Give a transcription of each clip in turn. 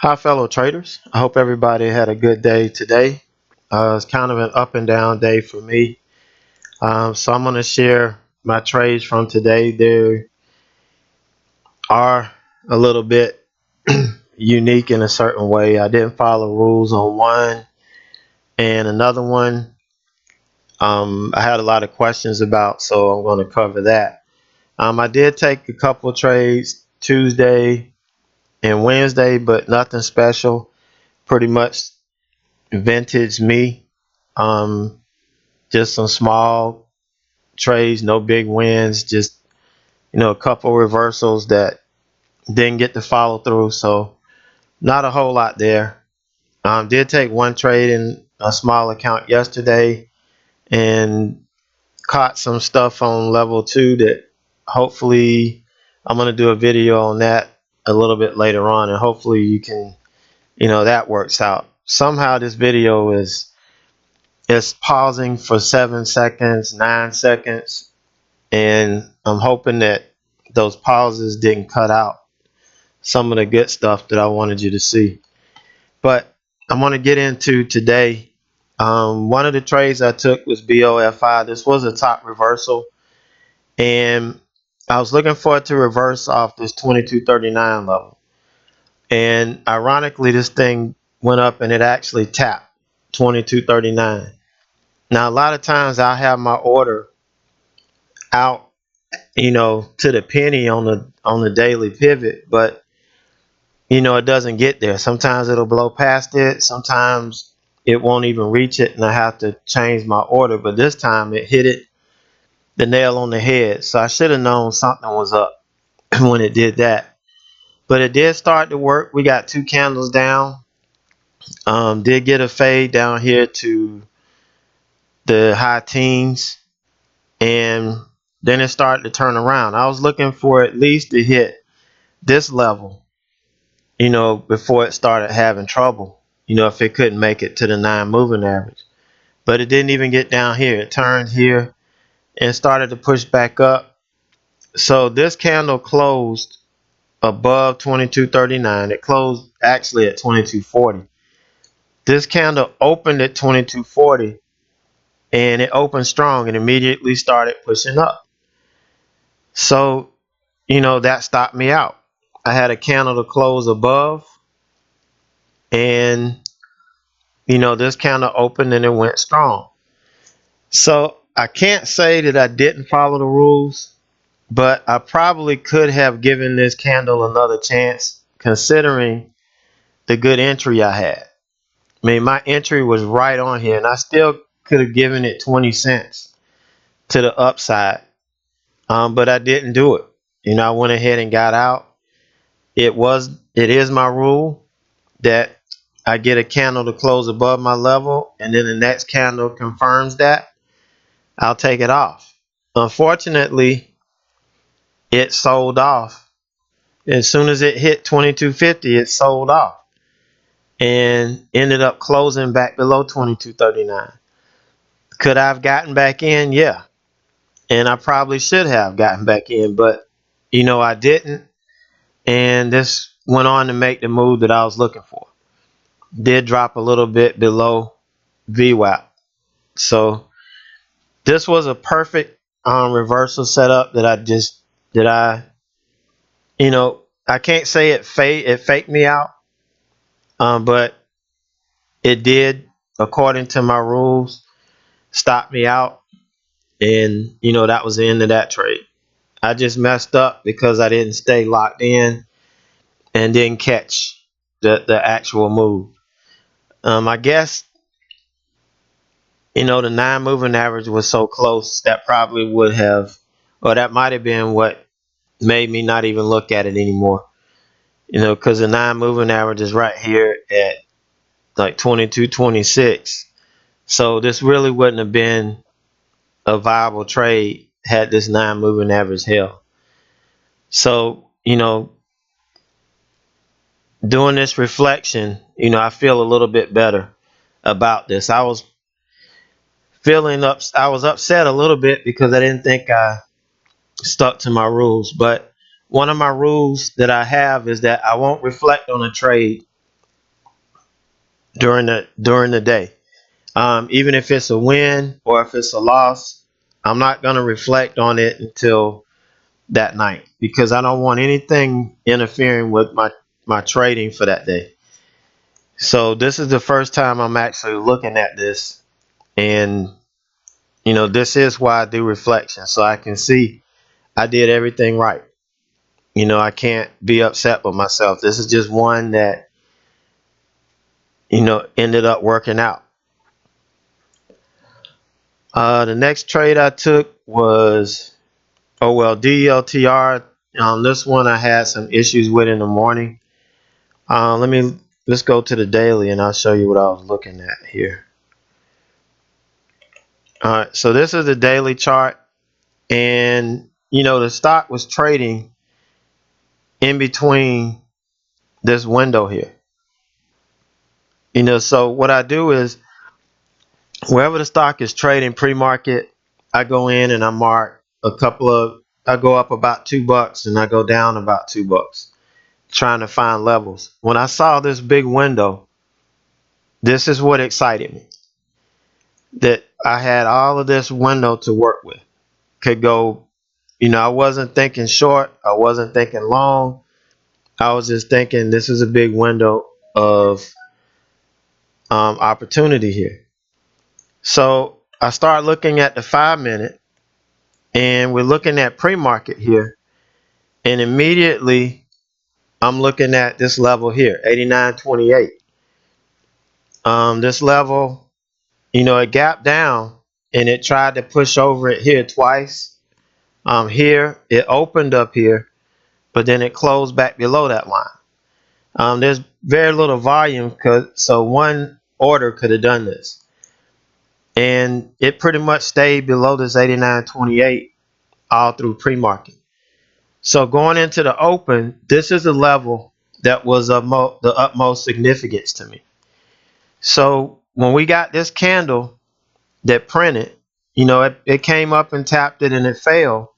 Hi, fellow traders. I hope everybody had a good day today. It's kind of an up and down day for me. So I'm going to share my trades from today. They are a little bit unique in a certain way. I didn't follow rules on one and another one. I had a lot of questions about, so I'm going to cover that. I did take a couple trades Tuesday and Wednesday, but nothing special. Pretty much vintage me. Um, just some small trades, no big wins, just a couple reversals that didn't get to follow through. So not a whole lot there. Did take one trade in a small account yesterday and caught some stuff on level 2 that hopefully I'm going to do a video on that a little bit later on, and hopefully you can, that works out. Somehow this video is it's pausing for 7 seconds, 9 seconds, and I'm hoping that those pauses didn't cut out some of the good stuff that I wanted you to see. But I'm going to get into today. One of the trades I took was BOFI. This was a top reversal, and I was looking for it to reverse off this 2239 level. And ironically, this thing went up and it actually tapped 2239. Now, a lot of times I have my order out, to the penny on the daily pivot, but it doesn't get there. Sometimes it'll blow past it. Sometimes it won't even reach it, and I have to change my order. But this time it hit it the nail on the head. So I should have known something was up when it did that. But it did start to work. We got 2 candles down. Did get a fade down here to the high teens, and then it started to turn around. I was looking for at least to hit this level, before it started having trouble, if it couldn't make it to the 9 moving average. But it didn't even get down here. It turned here and started to push back up. So this candle closed above 2239. It closed actually at 2240. This candle opened at 2240, and it opened strong and immediately started pushing up. So, that stopped me out. I had a candle to close above, and this candle opened and it went strong. So I can't say that I didn't follow the rules, but I probably could have given this candle another chance considering the good entry I had. I mean, my entry was right on here, and I still could have given it 20 cents to the upside, but I didn't do it. I went ahead and got out. It is my rule that I get a candle to close above my level, and then the next candle confirms that, I'll take it off. Unfortunately, it sold off. As soon as it hit 2250, it sold off and ended up closing back below 2239. Could I have gotten back in? Yeah. And I probably should have gotten back in, but I didn't. And this went on to make the move that I was looking for. Did drop a little bit below VWAP. So this was a perfect reversal setup that I can't say it faked me out, but it did, according to my rules, stop me out, and that was the end of that trade. I just messed up because I didn't stay locked in and didn't catch the actual move. I guess the 9 moving average was so close that probably would have, or that might have been what made me not even look at it anymore. Because the 9 moving average is right here at like 22.26. So this really wouldn't have been a viable trade had this 9 moving average held. So, doing this reflection, I feel a little bit better about this. I was upset a little bit because I didn't think I stuck to my rules. But one of my rules that I have is that I won't reflect on a trade during the day. Even if it's a win or if it's a loss, I'm not going to reflect on it until that night because I don't want anything interfering with my trading for that day. So this is the first time I'm actually looking at this, and this is why I do reflection, so I can see I did everything right. I can't be upset with myself. This is just one that ended up working out. The next trade I took was DLTR. This one I had some issues with in the morning. Let's go to the daily and I'll show you what I was looking at here. All right, so this is the daily chart, and the stock was trading in between this window here. So what I do is wherever the stock is trading pre-market, I go in and I mark I go up about $2 and I go down about $2, trying to find levels. When I saw this big window, this is what excited me. That I had all of this window to work with. Could go, I wasn't thinking short, I wasn't thinking long. I was just thinking this is a big window of opportunity here. So I start looking at the 5-minute, and we're looking at pre-market here, and immediately I'm looking at this level here, 89.28. This level, it gapped down and it tried to push over it here twice. Here it opened up here, but then it closed back below that line. There's very little volume, so one order could have done this, and it pretty much stayed below this 89.28 all through pre-market. So going into the open, this is a level that was of the utmost significance to me. So when we got this candle that printed, it came up and tapped it and it failed.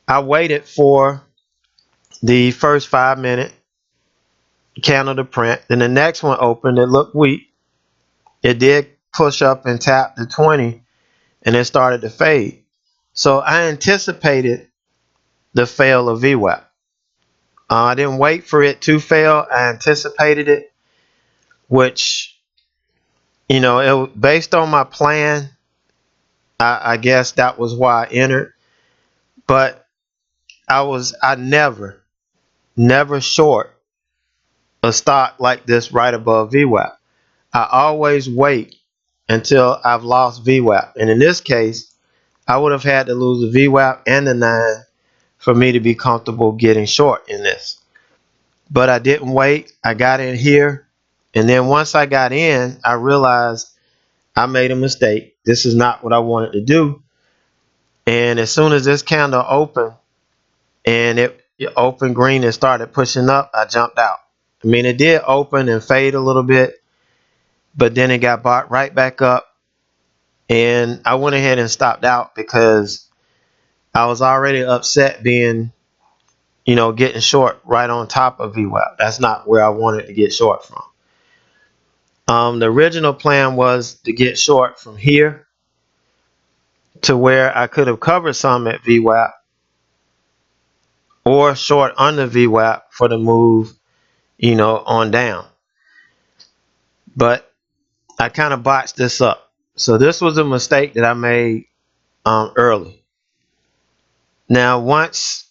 I waited for the first 5-minute candle to print. Then the next one opened. It looked weak. It did push up and tap the 20, and it started to fade. So I anticipated the fail of VWAP. I didn't wait for it to fail. I anticipated it, which, based on my plan, I guess that was why I entered. But I never short a stock like this right above VWAP. I always wait until I've lost VWAP. And in this case, I would have had to lose the VWAP and the 9 for me to be comfortable getting short in this. But I didn't wait. I got in here. And then once I got in, I realized I made a mistake. This is not what I wanted to do. And as soon as this candle opened and it opened green and started pushing up, I jumped out. I mean, it did open and fade a little bit, but then it got bought right back up. And I went ahead and stopped out because I was already upset being, getting short right on top of VWAP. That's not where I wanted to get short from. The original plan was to get short from here to where I could have covered some at VWAP or short under VWAP for the move, on down. But I kind of botched this up. So this was a mistake that I made early. Now, once,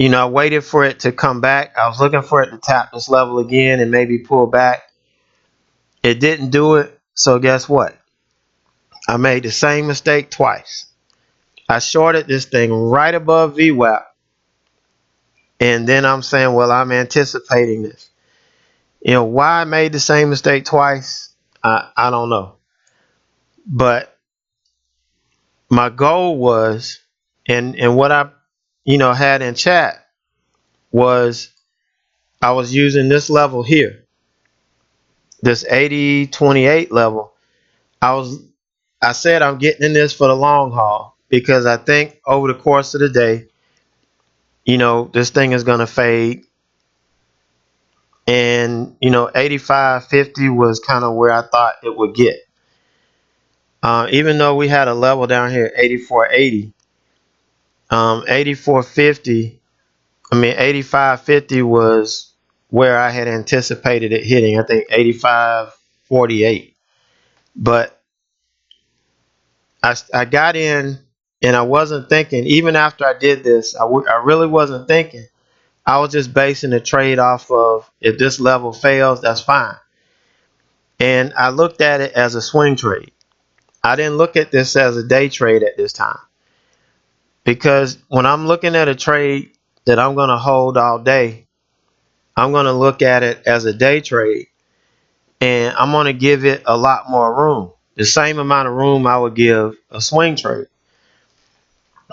I waited for it to come back. I was looking for it to tap this level again and maybe pull back. It didn't do it. So guess what? I made the same mistake twice. I shorted this thing right above VWAP. And then I'm saying, well, I'm anticipating this. Why I made the same mistake twice, I don't know. But my goal was, and what I, had in chat was I was using this level here, this 80.28 level. I said I'm getting in this for the long haul because I think over the course of the day, this thing is going to fade And 85.50 was kind of where I thought it would get. Even though we had a level down here 84.80, 84.50, I mean 85.50 was where I had anticipated it hitting. I think 85.48. But I got in and I wasn't thinking, even after I did this, I really wasn't thinking. I was just basing the trade off of, if this level fails, that's fine. And I looked at it as a swing trade. I didn't look at this as a day trade at this time, because when I'm looking at a trade that I'm going to hold all day, I'm going to look at it as a day trade, and I'm going to give it a lot more room, the same amount of room I would give a swing trade.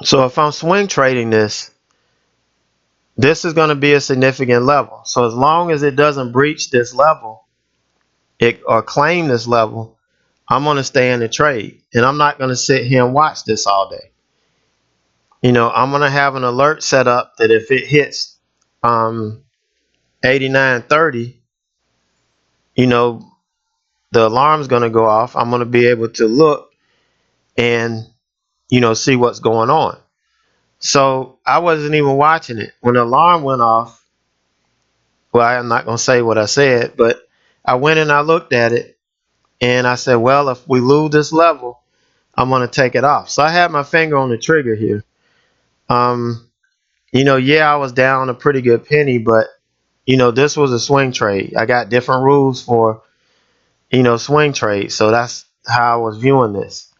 So if I'm swing trading this, this is going to be a significant level. So as long as it doesn't breach this level, or claim this level, I'm going to stay in the trade, and I'm not going to sit here and watch this all day. I'm going to have an alert set up that if it hits 89.30, the alarm's going to go off. I'm going to be able to look and see what's going on. So I wasn't even watching it when the alarm went off. Well, I'm not going to say what I said, but I went and I looked at it, and I said, well, if we lose this level, I'm going to take it off. So I had my finger on the trigger here. Yeah, I was down a pretty good penny, but this was a swing trade. I got different rules for swing trade, so that's how I was viewing this.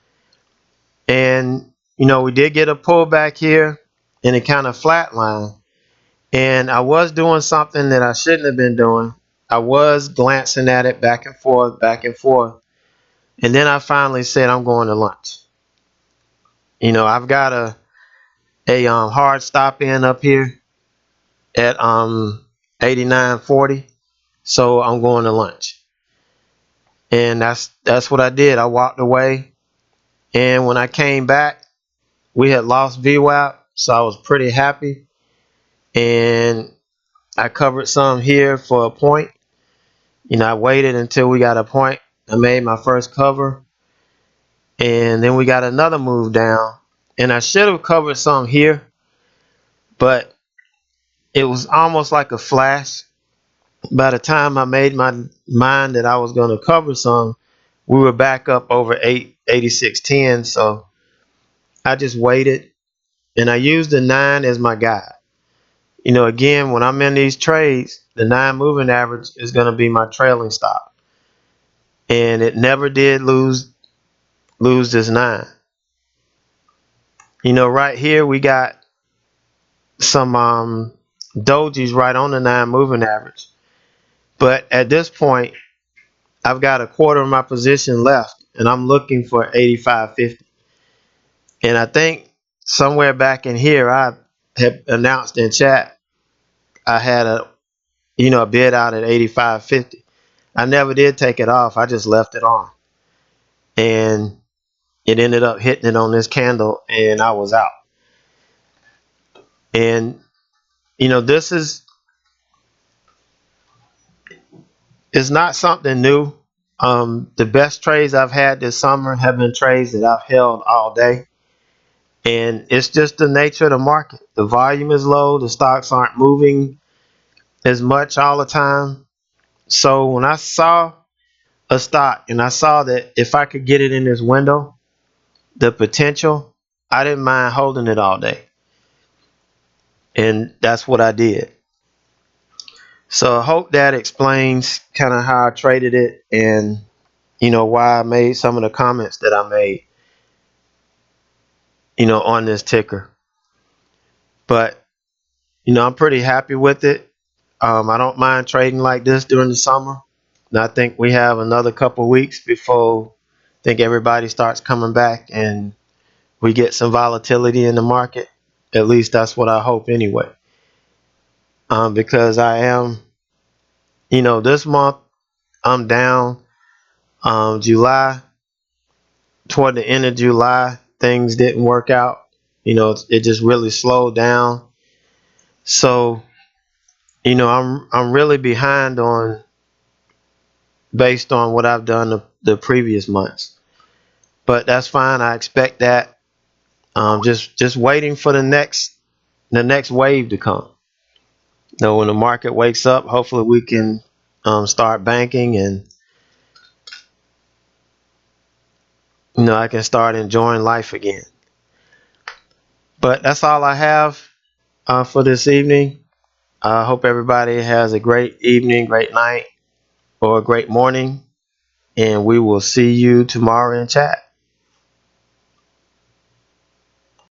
And we did get a pullback here, and it kind of flatlined. And I was doing something that I shouldn't have been doing. I was glancing at it back and forth, back and forth. And then I finally said, I'm going to lunch. I've got a hard stop in up here at 89.40, so I'm going to lunch. And that's what I did. I walked away, and when I came back, we had lost VWAP, so I was pretty happy. And I covered some here for a point. I waited until we got a point. I made my first cover, and then we got another move down, and I should have covered some here, but it was almost like a flash. By the time I made my mind that I was going to cover some, we were back up over 86.10. So I just waited, and I used the 9 as my guide. Again, when I'm in these trades, the 9 moving average is going to be my trailing stop, and it never did lose this 9. Right here we got some dojis right on the 9 moving average, but at this point I've got a quarter of my position left, and I'm looking for 85.50. And I think somewhere back in here I had announced in chat I had a bid out at 85.50. I never did take it off. I just left it on, and it ended up hitting it on this candle, and I was out. And this is not something new. The best trades I've had this summer have been trades that I've held all day, and it's just the nature of the market. The volume is low. The stocks aren't moving as much all the time. So when I saw a stock and I saw that if I could get it in this window, the potential, I didn't mind holding it all day. And that's what I did. So I hope that explains kind of how I traded it, and why I made some of the comments that I made on this ticker. But I'm pretty happy with it. I don't mind trading like this during the summer. And I think we have another couple weeks before I think everybody starts coming back and we get some volatility in the market. At least that's what I hope anyway. Because I am, this month I'm down. July, toward the end of July, things didn't work out. It just really slowed down. So, I'm really behind on based on what I've done the previous months, but that's fine. I expect that. Just waiting for the next wave to come. When the market wakes up, hopefully we can start banking, and I can start enjoying life again. But that's all I have for this evening. I hope everybody has a great evening, great night, or a great morning, and we will see you tomorrow in chat.